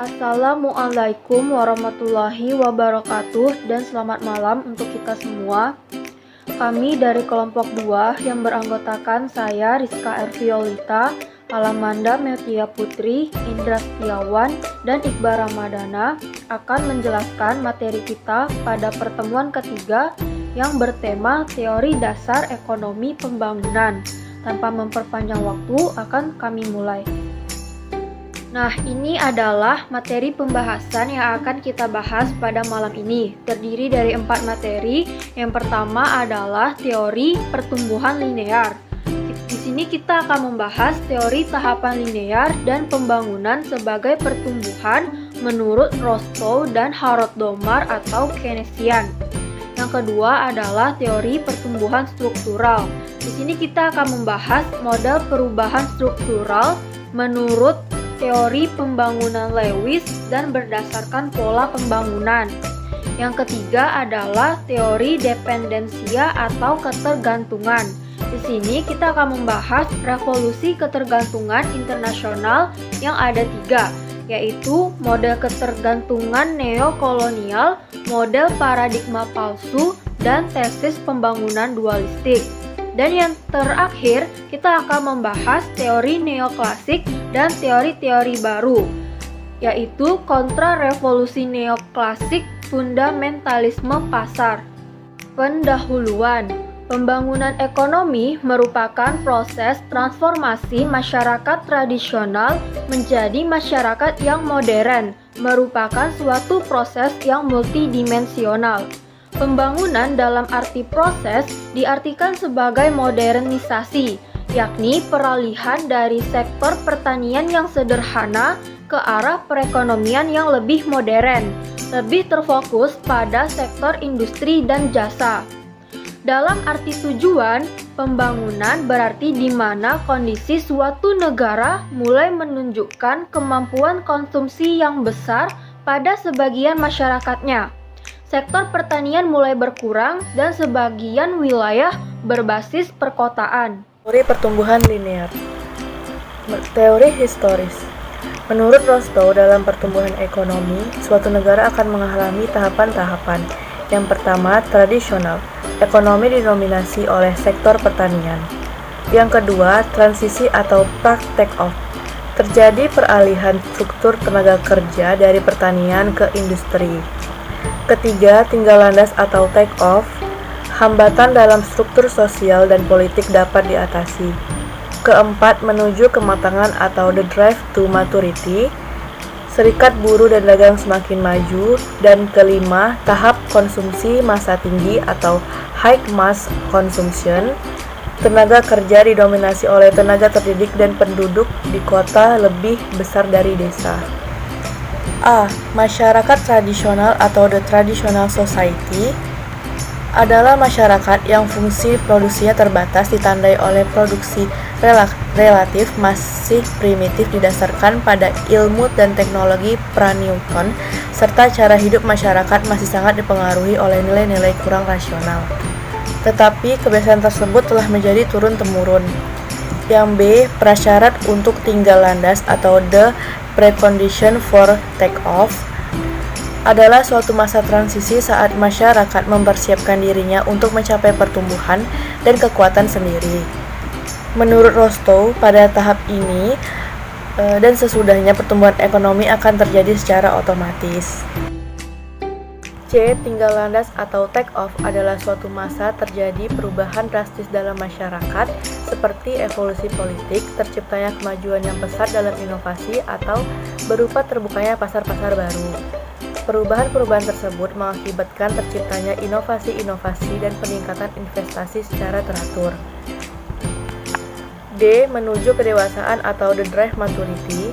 Assalamualaikum warahmatullahi wabarakatuh dan selamat malam untuk kita semua. Kami dari kelompok 2 yang beranggotakan saya Rizka Erviolita, Alamanda Metia Putri, Indra Setiawan, dan Iqbal Ramadana akan menjelaskan materi kita pada pertemuan ketiga yang bertema teori dasar ekonomi pembangunan. Tanpa memperpanjang waktu akan kami mulai. Nah, ini adalah materi pembahasan yang akan kita bahas pada malam ini. Terdiri dari 4 materi. Yang pertama adalah teori pertumbuhan linear. Di sini kita akan membahas teori tahapan linear dan pembangunan sebagai pertumbuhan menurut Rostow dan Harold Domar atau Keynesian. Yang kedua adalah teori pertumbuhan struktural. Di sini kita akan membahas model perubahan struktural menurut teori pembangunan Lewis dan berdasarkan pola pembangunan. Yang ketiga adalah teori dependensia atau ketergantungan. Di sini kita akan membahas revolusi ketergantungan internasional yang ada 3, yaitu model ketergantungan neokolonial, model paradigma palsu, dan tesis pembangunan dualistik. Dan yang terakhir, kita akan membahas teori neoklasik dan teori-teori baru, yaitu kontra-revolusi neoklasik, fundamentalisme pasar. Pendahuluan. Pembangunan ekonomi merupakan proses transformasi masyarakat tradisional menjadi masyarakat yang modern, merupakan suatu proses yang multidimensional. Pembangunan dalam arti proses diartikan sebagai modernisasi, yakni peralihan dari sektor pertanian yang sederhana ke arah perekonomian yang lebih modern, lebih terfokus pada sektor industri dan jasa. Dalam arti tujuan, pembangunan berarti di mana kondisi suatu negara mulai menunjukkan kemampuan konsumsi yang besar pada sebagian masyarakatnya. Sektor pertanian mulai berkurang dan sebagian wilayah berbasis perkotaan. Teori pertumbuhan linear. Teori historis. Menurut Rostow, dalam pertumbuhan ekonomi, suatu negara akan mengalami tahapan-tahapan. Yang pertama, tradisional. Ekonomi didominasi oleh sektor pertanian. Yang kedua, transisi atau take off. Terjadi peralihan struktur tenaga kerja dari pertanian ke industri. Ketiga, tinggal landas atau take off. Hambatan dalam struktur sosial dan politik dapat diatasi. Keempat, menuju kematangan atau the drive to maturity. Serikat buruh dan dagang semakin maju. Dan kelima, tahap konsumsi massa tinggi atau high mass consumption. Tenaga kerja didominasi oleh tenaga terdidik dan penduduk di kota lebih besar dari desa. A. Masyarakat tradisional atau the traditional society adalah masyarakat yang fungsi produksinya terbatas, ditandai oleh produksi relatif masih primitif didasarkan pada ilmu dan teknologi pra-Newton, serta cara hidup masyarakat masih sangat dipengaruhi oleh nilai-nilai kurang rasional. Tetapi kebiasaan tersebut telah menjadi turun-temurun. Yang B. Prasyarat untuk tinggal landas atau the precondition for take off adalah suatu masa transisi saat masyarakat mempersiapkan dirinya untuk mencapai pertumbuhan dan kekuatan sendiri. Menurut Rostow, pada tahap ini dan sesudahnya pertumbuhan ekonomi akan terjadi secara otomatis. C. Tinggal landas atau take off adalah suatu masa terjadi perubahan drastis dalam masyarakat seperti evolusi politik, terciptanya kemajuan yang pesat dalam inovasi atau berupa terbukanya pasar-pasar baru. Perubahan-perubahan tersebut mengakibatkan terciptanya inovasi-inovasi dan peningkatan investasi secara teratur. D. Menuju kedewasaan atau the drive maturity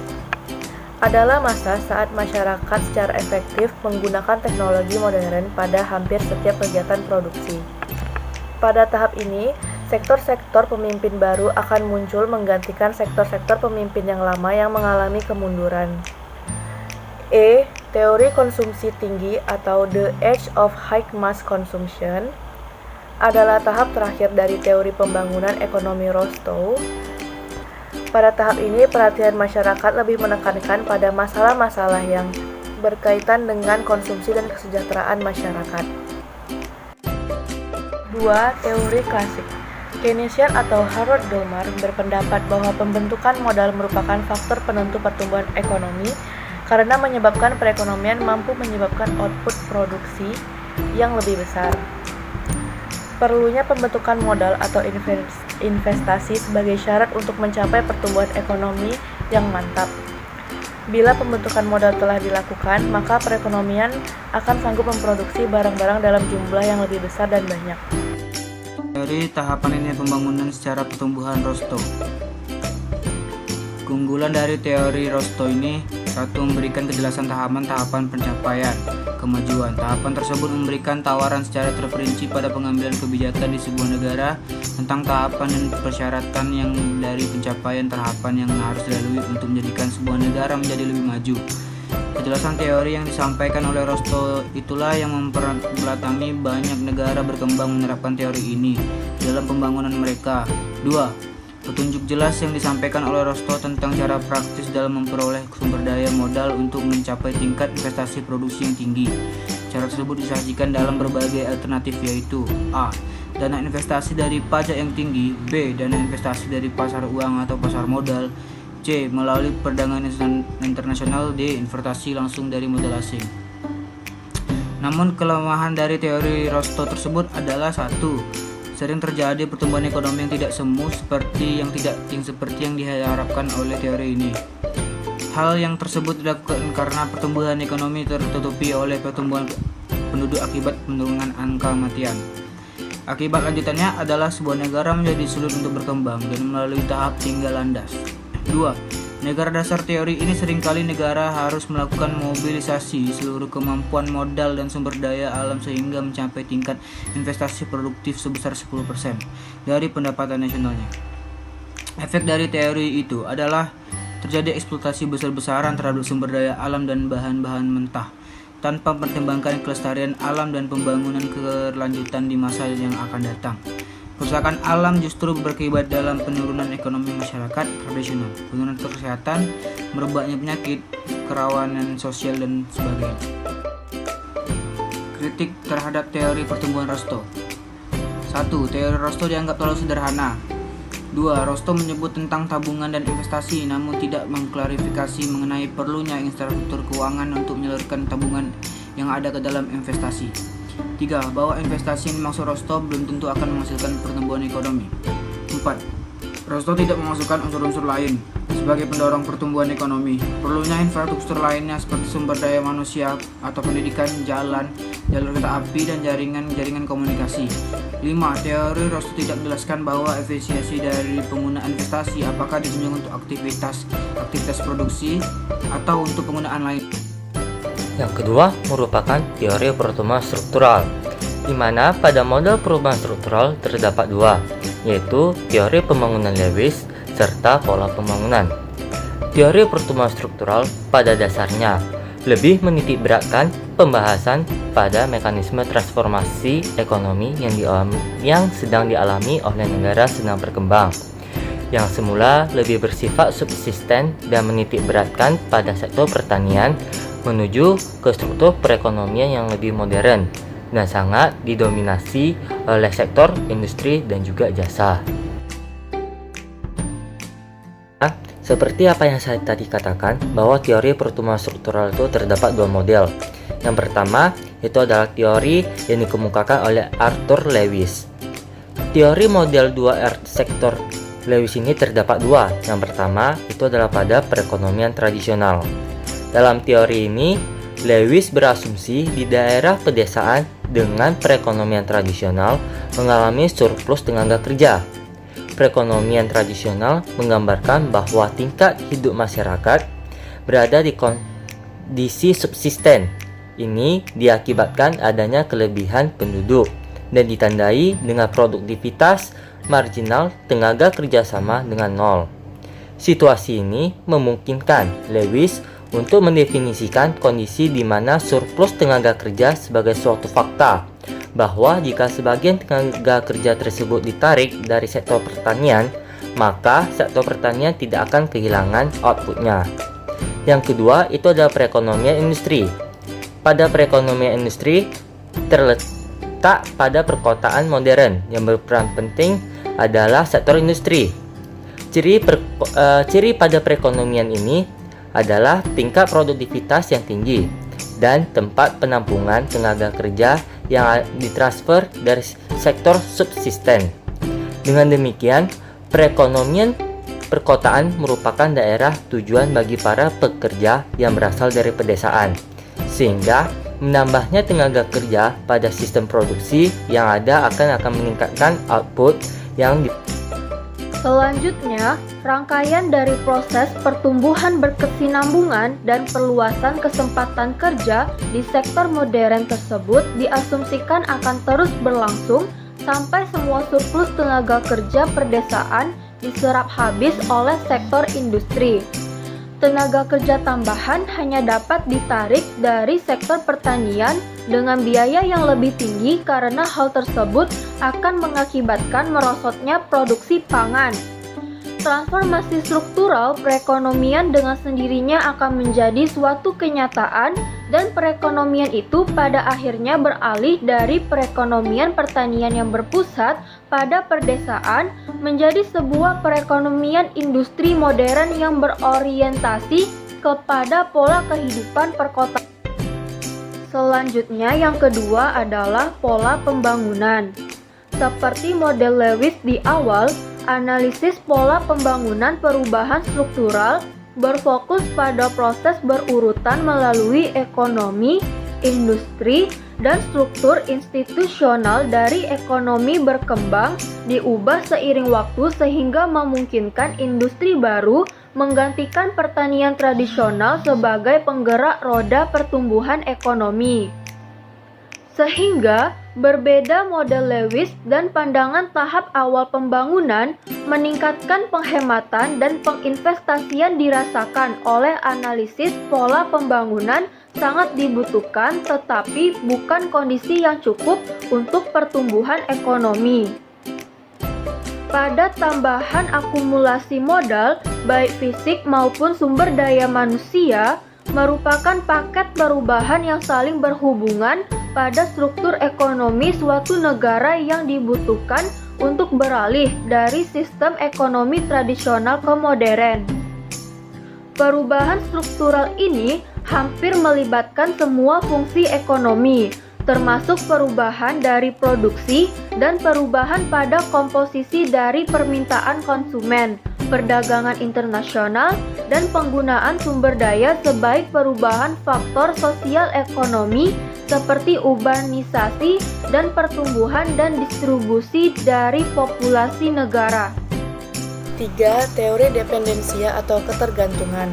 adalah masa saat masyarakat secara efektif menggunakan teknologi modern pada hampir setiap kegiatan produksi. Pada tahap ini, sektor-sektor pemimpin baru akan muncul menggantikan sektor-sektor pemimpin yang lama yang mengalami kemunduran. E. Teori konsumsi tinggi atau the age of high mass consumption adalah tahap terakhir dari teori pembangunan ekonomi Rostow. Pada tahap ini, perhatian masyarakat lebih menekankan pada masalah-masalah yang berkaitan dengan konsumsi dan kesejahteraan masyarakat. 2. Teori klasik. Keynesian atau Harold Dolmar berpendapat bahwa pembentukan modal merupakan faktor penentu pertumbuhan ekonomi karena menyebabkan perekonomian mampu menyebabkan output produksi yang lebih besar. Perlunya pembentukan modal atau investasi sebagai syarat untuk mencapai pertumbuhan ekonomi yang mantap. Bila pembentukan modal telah dilakukan, maka perekonomian akan sanggup memproduksi barang-barang dalam jumlah yang lebih besar dan banyak. Dari tahapan ini pembangunan secara pertumbuhan Rostow. Keunggulan dari teori Rostow ini, satu, memberikan kejelasan tahapan-tahapan pencapaian kemajuan. Tahapan tersebut memberikan tawaran secara terperinci pada pengambilan kebijakan di sebuah negara tentang tahapan dan persyaratan yang dari pencapaian tahapan yang harus dilalui untuk menjadikan sebuah negara menjadi lebih maju. Kejelasan teori yang disampaikan oleh Rostow itulah yang membelakangi banyak negara berkembang menerapkan teori ini dalam pembangunan mereka. 2. Petunjuk jelas yang disampaikan oleh Rostow tentang cara praktis dalam memperoleh sumber daya modal untuk mencapai tingkat investasi produksi yang tinggi. Cara tersebut disajikan dalam berbagai alternatif, yaitu A. Dana investasi dari pajak yang tinggi, B. Dana investasi dari pasar uang atau pasar modal, C. Melalui perdagangan internasional, D. Investasi langsung dari modal asing. Namun kelemahan dari teori Rostow tersebut adalah satu, sering terjadi pertumbuhan ekonomi yang tidak semu seperti yang diharapkan oleh teori ini. Hal yang tersebut dilakukan karena pertumbuhan ekonomi tertutupi oleh pertumbuhan penduduk akibat penurunan angka kematian. Akibat lanjutannya adalah sebuah negara menjadi sulit untuk berkembang dan melalui tahap tinggal landas. 2. Negara dasar teori ini seringkali negara harus melakukan mobilisasi seluruh kemampuan modal dan sumber daya alam sehingga mencapai tingkat investasi produktif sebesar 10% dari pendapatan nasionalnya. Efek dari teori itu adalah terjadi eksploitasi besar-besaran terhadap sumber daya alam dan bahan-bahan mentah tanpa mempertimbangkan kelestarian alam dan pembangunan kelanjutan di masa yang akan datang. Kerusakan alam justru berakibat dalam penurunan ekonomi masyarakat tradisional, penurunan kesehatan, merebaknya penyakit, kerawanan sosial, dan sebagainya. Kritik terhadap teori pertumbuhan Rostow. 1. Teori Rostow dianggap terlalu sederhana. 2. Rostow menyebut tentang tabungan dan investasi, namun tidak mengklarifikasi mengenai perlunya infrastruktur keuangan untuk menyalurkan tabungan yang ada ke dalam investasi. 3. Bahwa investasi yang dimaksud Rostow belum tentu akan menghasilkan pertumbuhan ekonomi. 4. Rostow tidak memasukkan unsur-unsur lain sebagai pendorong pertumbuhan ekonomi. Perlunya infrastruktur lainnya seperti sumber daya manusia atau pendidikan, jalan, jalur kereta api, dan jaringan komunikasi. 5. Teori Rostow tidak menjelaskan bahwa efisiensi dari penggunaan investasi apakah ditunjukkan untuk aktivitas produksi atau untuk penggunaan lain. Yang kedua merupakan teori pertumbuhan struktural, di mana pada model perubahan struktural terdapat dua, yaitu teori pembangunan Lewis serta pola pembangunan. Teori pertumbuhan struktural pada dasarnya lebih menitik beratkan pembahasan pada mekanisme transformasi ekonomi yang sedang dialami oleh negara sedang berkembang, yang semula lebih bersifat subsisten dan menitik beratkan pada sektor pertanian menuju ke struktur perekonomian yang lebih modern dan sangat didominasi oleh sektor industri dan juga jasa. Seperti apa yang saya tadi katakan, bahwa teori pertumbuhan struktural itu terdapat dua model. Yang pertama itu adalah teori yang dikemukakan oleh Arthur Lewis. Teori model 2R sektor Lewis ini terdapat dua. Yang pertama itu adalah pada perekonomian tradisional. Dalam teori ini, Lewis berasumsi di daerah pedesaan dengan perekonomian tradisional mengalami surplus tenaga kerja. Perekonomian tradisional menggambarkan bahwa tingkat hidup masyarakat berada di kondisi subsisten. Ini diakibatkan adanya kelebihan penduduk dan ditandai dengan produktivitas marginal tenaga kerja sama dengan nol. Situasi ini memungkinkan Lewis untuk mendefinisikan kondisi di mana surplus tenaga kerja sebagai suatu fakta, bahwa jika sebagian tenaga kerja tersebut ditarik dari sektor pertanian, maka sektor pertanian tidak akan kehilangan outputnya. Yang kedua itu adalah perekonomian industri. Pada perekonomian industri terletak pada perkotaan modern. Yang berperan penting adalah sektor industri. Ciri pada perekonomian ini adalah tingkat produktivitas yang tinggi dan tempat penampungan tenaga kerja yang ditransfer dari sektor subsisten. Dengan demikian, perekonomian perkotaan merupakan daerah tujuan bagi para pekerja yang berasal dari pedesaan, sehingga menambahnya tenaga kerja pada sistem produksi yang ada akan meningkatkan output yang Selanjutnya, rangkaian dari proses pertumbuhan berkesinambungan dan perluasan kesempatan kerja di sektor modern tersebut diasumsikan akan terus berlangsung sampai semua surplus tenaga kerja perdesaan diserap habis oleh sektor industri. Tenaga kerja tambahan hanya dapat ditarik dari sektor pertanian dengan biaya yang lebih tinggi karena hal tersebut akan mengakibatkan merosotnya produksi pangan. Transformasi struktural perekonomian dengan sendirinya akan menjadi suatu kenyataan dan perekonomian itu pada akhirnya beralih dari perekonomian pertanian yang berpusat pada perdesaan menjadi sebuah perekonomian industri modern yang berorientasi kepada pola kehidupan perkotaan. Selanjutnya yang kedua adalah pola pembangunan. Seperti model Lewis di awal, analisis pola pembangunan perubahan struktural berfokus pada proses berurutan melalui ekonomi, industri, dan struktur institusional dari ekonomi berkembang diubah seiring waktu sehingga memungkinkan industri baru menggantikan pertanian tradisional sebagai penggerak roda pertumbuhan ekonomi. Sehingga berbeda model Lewis dan pandangan tahap awal pembangunan meningkatkan penghematan dan penginvestasian dirasakan oleh analisis pola pembangunan sangat dibutuhkan tetapi bukan kondisi yang cukup untuk pertumbuhan ekonomi. Pada tambahan akumulasi modal, baik fisik maupun sumber daya manusia, merupakan paket perubahan yang saling berhubungan pada struktur ekonomi suatu negara yang dibutuhkan untuk beralih dari sistem ekonomi tradisional ke modern. Perubahan struktural ini hampir melibatkan semua fungsi ekonomi, termasuk perubahan dari produksi dan perubahan pada komposisi dari permintaan konsumen, perdagangan internasional, dan penggunaan sumber daya sebaik perubahan faktor sosial ekonomi seperti urbanisasi dan pertumbuhan dan distribusi dari populasi negara. 3. Teori dependensia atau ketergantungan.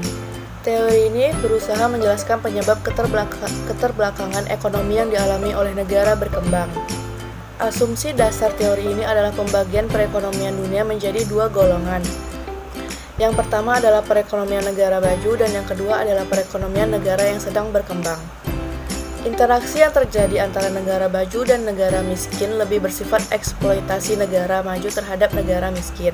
Teori ini berusaha menjelaskan penyebab keterbelakangan ekonomi yang dialami oleh negara berkembang. Asumsi dasar teori ini adalah pembagian perekonomian dunia menjadi dua golongan. Yang pertama adalah perekonomian negara maju dan yang kedua adalah perekonomian negara yang sedang berkembang. Interaksi yang terjadi antara negara maju dan negara miskin lebih bersifat eksploitasi negara maju terhadap negara miskin.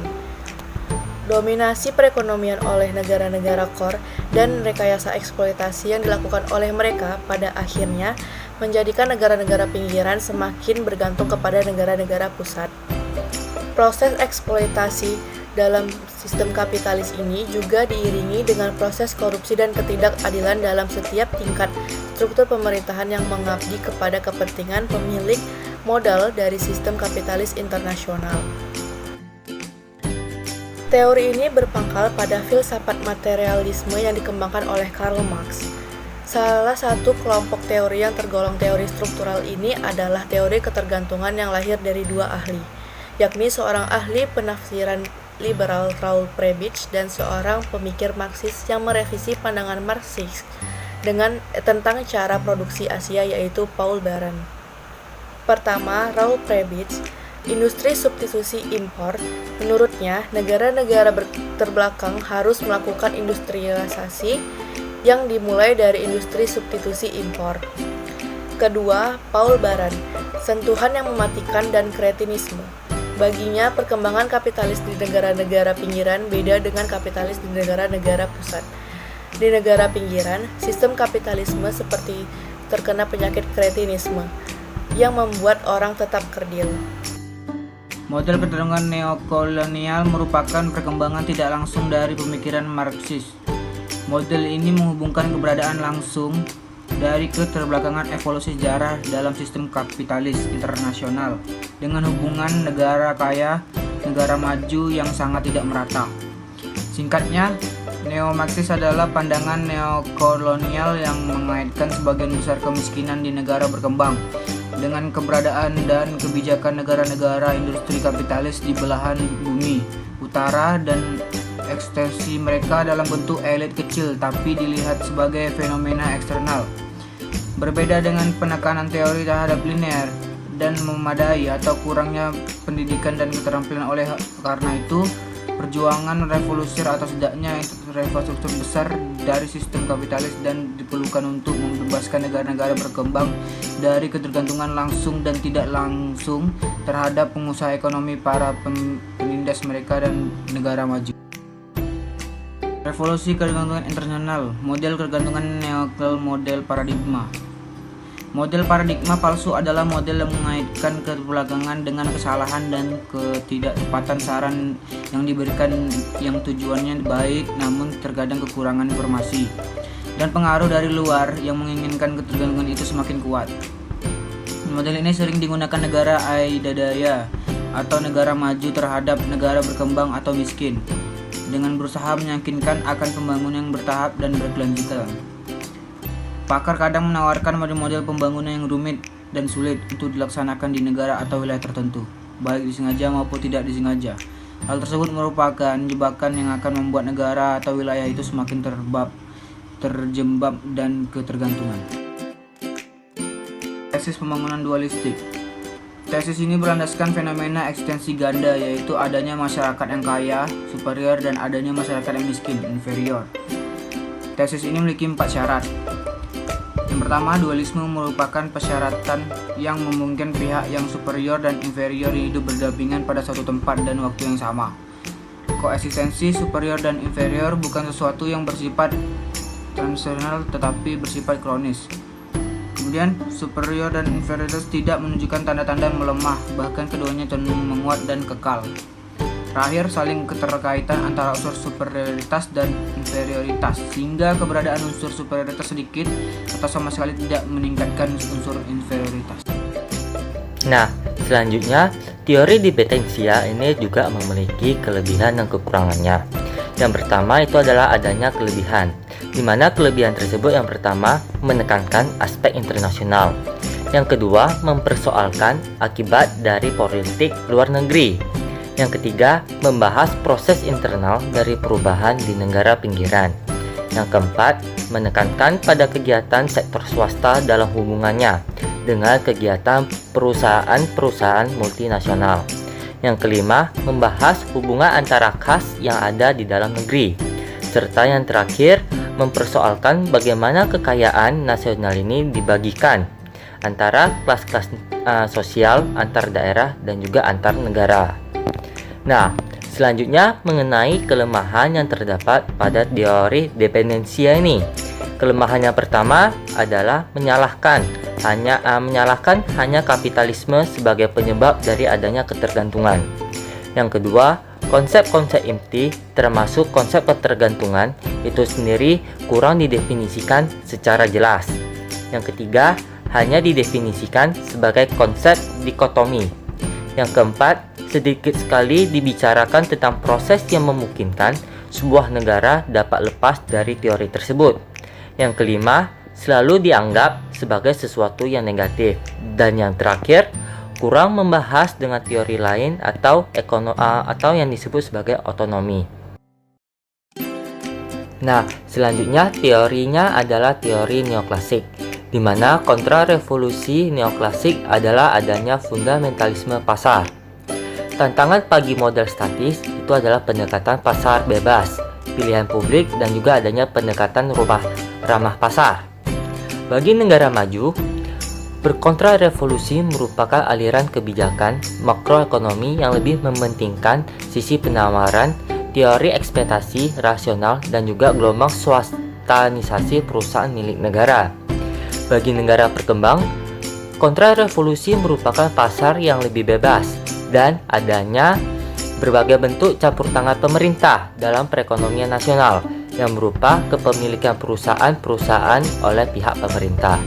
Dominasi perekonomian oleh negara-negara core dan rekayasa eksploitasi yang dilakukan oleh mereka pada akhirnya menjadikan negara-negara pinggiran semakin bergantung kepada negara-negara pusat. Proses eksploitasi dalam sistem kapitalis ini juga diiringi dengan proses korupsi dan ketidakadilan dalam setiap tingkat struktur pemerintahan yang mengabdi kepada kepentingan pemilik modal dari sistem kapitalis internasional. Teori ini berpangkal pada filsafat materialisme yang dikembangkan oleh Karl Marx. Salah satu kelompok teori yang tergolong teori struktural ini adalah teori ketergantungan yang lahir dari dua ahli, yakni seorang ahli penafsiran liberal Raoul Prebisch dan seorang pemikir Marxis yang merevisi pandangan Marxis tentang cara produksi Asia yaitu Paul Baran. Pertama, Raoul Prebisch, industri substitusi impor. Menurutnya, negara-negara terbelakang harus melakukan industrialisasi yang dimulai dari industri substitusi impor. Kedua, Paul Baran, sentuhan yang mematikan dan kretinisme. Baginya, perkembangan kapitalis di negara-negara pinggiran beda dengan kapitalis di negara-negara pusat. Di negara pinggiran, sistem kapitalisme seperti terkena penyakit kretinisme yang membuat orang tetap kerdil. Model kecenderungan neokolonial merupakan perkembangan tidak langsung dari pemikiran Marxis. Model ini menghubungkan keberadaan langsung dari keterbelakangan evolusi sejarah dalam sistem kapitalis internasional dengan hubungan negara kaya, negara maju yang sangat tidak merata. Singkatnya, neo-Marxis adalah pandangan neokolonial yang mengaitkan sebagian besar kemiskinan di negara berkembang dengan keberadaan dan kebijakan negara-negara industri kapitalis di belahan bumi utara dan ekstensi mereka dalam bentuk elit kecil tapi dilihat sebagai fenomena eksternal. Berbeda dengan penekanan teori terhadap linear dan memadai atau kurangnya pendidikan dan keterampilan, oleh karena itu perjuangan revolusi atau setidaknya infrastruktur besar dari sistem kapitalis dan diperlukan untuk membebaskan negara-negara berkembang dari ketergantungan langsung dan tidak langsung terhadap pengusaha ekonomi para penindas mereka dan negara maju. Revolusi ketergantungan internasional, model ketergantungan neoklasial, model paradigma. Model paradigma palsu adalah model yang mengaitkan keterbelakangan dengan kesalahan dan ketidaktepatan saran yang diberikan yang tujuannya baik namun terkadang kekurangan informasi dan pengaruh dari luar yang menginginkan ketergantungan itu semakin kuat. Model ini sering digunakan negara adidaya atau negara maju terhadap negara berkembang atau miskin dengan berusaha meyakinkan akan pembangunan yang bertahap dan berkelanjutan. Pakar kadang menawarkan model-model pembangunan yang rumit dan sulit untuk dilaksanakan di negara atau wilayah tertentu, baik disengaja maupun tidak disengaja. Hal tersebut merupakan jebakan yang akan membuat negara atau wilayah itu semakin terjebak dan ketergantungan. Tesis pembangunan dualistik. Tesis ini berlandaskan fenomena ekstensi ganda, yaitu adanya masyarakat yang kaya, superior, dan adanya masyarakat yang miskin, inferior. Tesis ini memiliki 4 syarat. Yang pertama, dualisme merupakan persyaratan yang memungkinkan pihak yang superior dan inferior hidup berdampingan pada suatu tempat dan waktu yang sama. Koeksistensi superior dan inferior bukan sesuatu yang bersifat transaksional tetapi bersifat kronis. Kemudian, superior dan inferioritas tidak menunjukkan tanda-tanda melemah, bahkan keduanya cenderung menguat dan kekal. Terakhir, saling keterkaitan antara unsur superioritas dan inferioritas, sehingga keberadaan unsur superioritas sedikit atau sama sekali tidak meningkatkan unsur inferioritas. Nah, selanjutnya, teori dipetensia ini juga memiliki kelebihan dan kekurangannya. Yang pertama itu adalah adanya kelebihan, di mana kelebihan tersebut yang pertama menekankan aspek internasional. Yang kedua, mempersoalkan akibat dari politik luar negeri. Yang ketiga, membahas proses internal dari perubahan di negara pinggiran. Yang keempat, menekankan pada kegiatan sektor swasta dalam hubungannya dengan kegiatan perusahaan-perusahaan multinasional. Yang kelima, membahas hubungan antara kas yang ada di dalam negeri. Serta yang terakhir, mempersoalkan bagaimana kekayaan nasional ini dibagikan antara kelas-kelas sosial antar daerah dan juga antar negara. Nah, selanjutnya mengenai kelemahan yang terdapat pada teori dependensia ini. Kelemahan yang pertama adalah menyalahkan hanya kapitalisme sebagai penyebab dari adanya ketergantungan. Yang kedua, konsep-konsep inti termasuk konsep ketergantungan itu sendiri kurang didefinisikan secara jelas. Yang ketiga, hanya didefinisikan sebagai konsep dikotomi. Yang keempat, sedikit sekali dibicarakan tentang proses yang memungkinkan sebuah negara dapat lepas dari teori tersebut. Yang kelima, selalu dianggap sebagai sesuatu yang negatif. Dan yang terakhir, kurang membahas dengan teori lain atau yang disebut sebagai otonomi. Nah, selanjutnya teorinya adalah teori neoklasik, di mana kontra revolusi neoklasik adalah adanya fundamentalisme pasar. Tantangan bagi model statis itu adalah pendekatan pasar bebas, pilihan publik, dan juga adanya pendekatan ramah pasar. Bagi negara maju, Berkontrarevolusi merupakan aliran kebijakan makroekonomi yang lebih mementingkan sisi penawaran, teori ekspektasi rasional, dan juga gelombang swastanisasi perusahaan milik negara. Bagi negara berkembang, kontrarevolusi merupakan pasar yang lebih bebas dan adanya berbagai bentuk campur tangan pemerintah dalam perekonomian nasional yang berupa kepemilikan perusahaan-perusahaan oleh pihak pemerintah.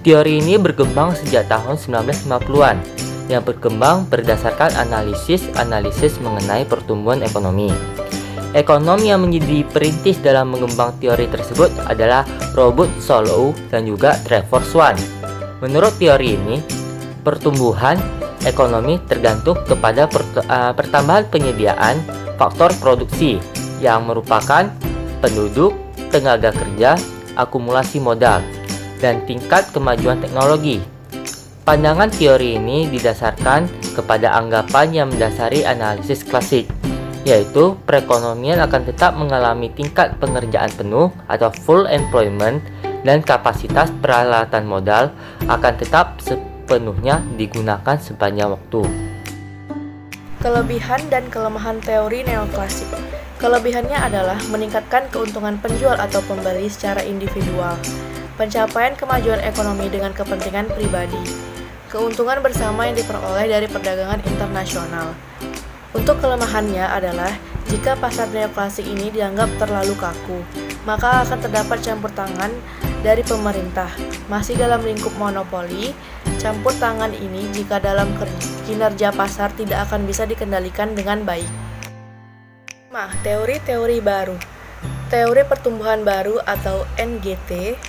Teori ini berkembang sejak tahun 1950-an yang berkembang berdasarkan analisis mengenai pertumbuhan ekonomi. Ekonom yang menjadi perintis dalam mengembang teori tersebut adalah Robert Solow dan juga Trevor Swan. Menurut teori ini, pertumbuhan ekonomi tergantung kepada pertambahan penyediaan faktor produksi yang merupakan penduduk, tenaga kerja, akumulasi modal, dan tingkat kemajuan teknologi. Pandangan teori ini didasarkan kepada anggapan yang mendasari analisis klasik, yaitu perekonomian akan tetap mengalami tingkat pengerjaan penuh atau full employment dan kapasitas peralatan modal akan tetap sepenuhnya digunakan sepanjang waktu. Kelebihan dan kelemahan teori neoklasik. Kelebihannya adalah meningkatkan keuntungan penjual atau pembeli secara individual, pencapaian kemajuan ekonomi dengan kepentingan pribadi, keuntungan bersama yang diperoleh dari perdagangan internasional. Untuk kelemahannya adalah jika pasar neoklasik ini dianggap terlalu kaku, maka akan terdapat campur tangan dari pemerintah. Masih dalam lingkup monopoli, campur tangan ini jika dalam kinerja pasar tidak akan bisa dikendalikan dengan baik. Teori-teori baru. Teori pertumbuhan baru atau NGT.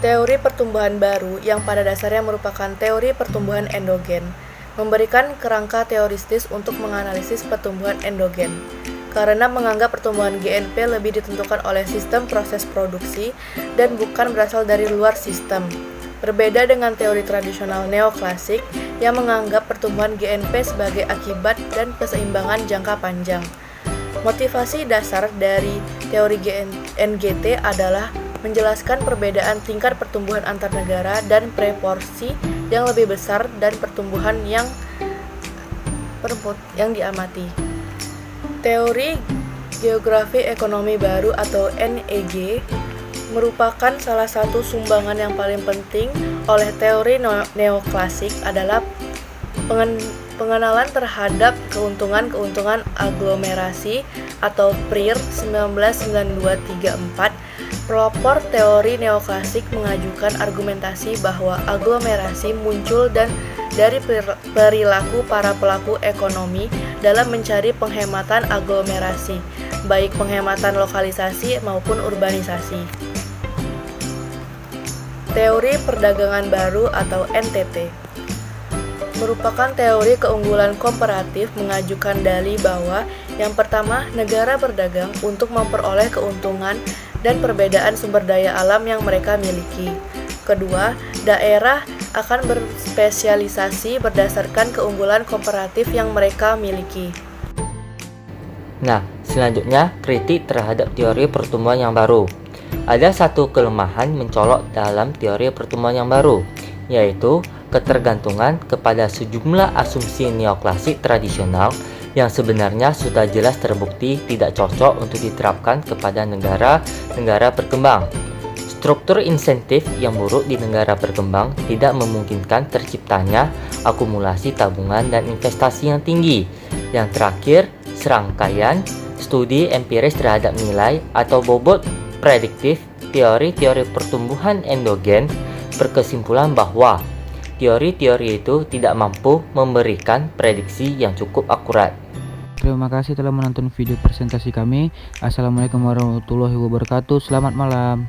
Teori pertumbuhan baru yang pada dasarnya merupakan teori pertumbuhan endogen, memberikan kerangka teoristis untuk menganalisis pertumbuhan endogen, karena menganggap pertumbuhan GNP lebih ditentukan oleh sistem proses produksi dan bukan berasal dari luar sistem. Berbeda dengan teori tradisional neoklasik yang menganggap pertumbuhan GNP sebagai akibat dan keseimbangan jangka panjang. Motivasi dasar dari teori NGT adalah menjelaskan perbedaan tingkat pertumbuhan antar negara dan proporsi yang lebih besar dan pertumbuhan yang diamati. Teori geografi ekonomi baru atau NEG merupakan salah satu sumbangan yang paling penting oleh teori neoklasik adalah pengenalan terhadap keuntungan aglomerasi atau PRIR 1992-34. Pelopor teori neoklasik mengajukan argumentasi bahwa aglomerasi muncul dari perilaku para pelaku ekonomi dalam mencari penghematan aglomerasi, baik penghematan lokalisasi maupun urbanisasi. Teori perdagangan baru atau NTT merupakan teori keunggulan komparatif mengajukan dalih bahwa yang pertama, negara berdagang untuk memperoleh keuntungan dan perbedaan sumber daya alam yang mereka miliki. Kedua, daerah akan berspesialisasi berdasarkan keunggulan komparatif yang mereka miliki. Nah, selanjutnya kritik terhadap teori pertumbuhan yang baru. Ada satu kelemahan mencolok dalam teori pertumbuhan yang baru, yaitu ketergantungan kepada sejumlah asumsi neoklasik tradisional yang sebenarnya sudah jelas terbukti tidak cocok untuk diterapkan kepada negara-negara berkembang. Struktur insentif yang buruk di negara berkembang tidak memungkinkan terciptanya akumulasi tabungan dan investasi yang tinggi. Yang terakhir, serangkaian studi empiris terhadap nilai atau bobot prediktif teori-teori pertumbuhan endogen berkesimpulan bahwa teori-teori itu tidak mampu memberikan prediksi yang cukup akurat. Terima kasih telah menonton video presentasi kami. Assalamualaikum warahmatullahi wabarakatuh. Selamat malam.